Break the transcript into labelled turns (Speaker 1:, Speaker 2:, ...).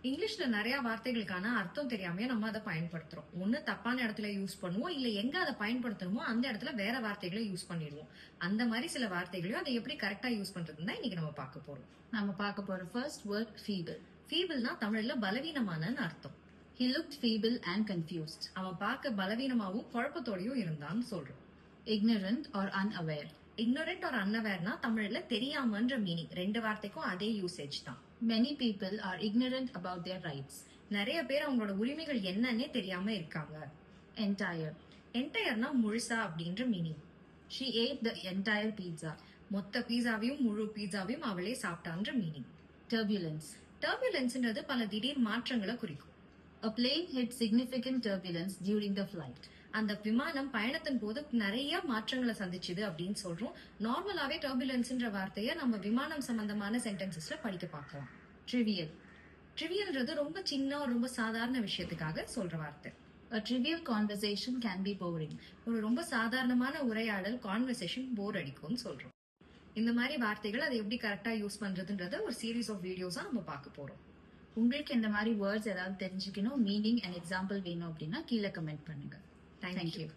Speaker 1: இங்கிலீஷ்ல நிறைய வார்த்தைகளுக்கான அர்த்தம் தெரியாமயே நம்ம அதை பயன்படுத்துறோம். ஒண்ணு தப்பான இடத்துல யூஸ் பண்ணுவோம், இல்ல எங்க அதை பயன்படுத்தணுமோ அந்த இடத்துல வேற வார்த்தைகளை யூஸ் பண்ணிடுவோம். அந்த மாதிரி சில வார்த்தைகளையும் அதை எப்படி கரெக்டா யூஸ் பண்றதுன்னு இன்னைக்கு நம்ம பார்க்க போறோம்.
Speaker 2: நம்ம பார்க்க போற ஃபர்ஸ்ட் வேர்ட் feeble.
Speaker 1: ஃபீபிள்னா தமிழ்ல பலவீனமான அர்த்தம்.
Speaker 2: He looked feeble and confused.
Speaker 1: அவன் பார்க்க பலவீனமாவும் குழப்பத்தோடையும் இருந்தான்னு சொல்றோம்.
Speaker 2: Ignorant or unaware.
Speaker 1: ignorant or unaware தமிழ்ல தெரியாமன்ற மீனிங். ரெண்டு வார்த்தைக்கும் அதே யூசேஜ் தான்.
Speaker 2: Many people are ignorant about their rights.
Speaker 1: நிறைய பேர் அவங்களோட உரிமைகள் என்னன்னே தெரியாம இருக்காங்க.
Speaker 2: Entire.
Speaker 1: என்டையர்னா முழுசா அப்படின்ற meaning.
Speaker 2: She ate the entire pizza.
Speaker 1: மொத்த பீஸாவையும் முழு பீஸாவையும் அவளே சாப்பிட்டான்ற மீனிங்.
Speaker 2: Turbulence.
Speaker 1: டர்புலன்ஸ்ன்றது பல திடீர் மாற்றங்களை குறிக்கும்.
Speaker 2: A plane hit significant turbulence during the flight.
Speaker 1: அந்த விமானம் பயணத்தின் போது நிறைய மாற்றங்களை சந்திச்சுது அப்படின்னு சொல்றோம். நார்மலாவே டர்புலன்ஸ்ன்ற வார்த்தையை நம்ம விமானம் சம்பந்தமான சென்டென்சஸ்ல படிக்க பார்க்கலாம்.
Speaker 2: Trivial.
Speaker 1: ட்ரிவியல்ன்றது ரொம்ப சின்ன ரொம்ப சாதாரண விஷயத்துக்காக சொல்ற வார்த்தை.
Speaker 2: A trivial conversation can be boring.
Speaker 1: ஒரு ரொம்ப சாதாரணமான உரையாடல் கான்வர்சேஷன் போர் அடிக்கும்னு சொல்றோம். இந்த மாதிரி வார்த்தைகள் அதை எப்படி கரெக்டா யூஸ் பண்றதுன்றத ஒரு சீரீஸ் ஆஃப் வீடியோஸா நம்ம பார்க்க போறோம்.
Speaker 2: உங்களுக்கு இந்த மாதிரி வேர்ட்ஸ் ஏதாவது தெரிஞ்சுக்கணும், மீனிங் அண்ட் எக்ஸாம்பிள் வேணும் அப்படின்னா கீழே கமெண்ட் பண்ணுங்க.
Speaker 1: Thank you.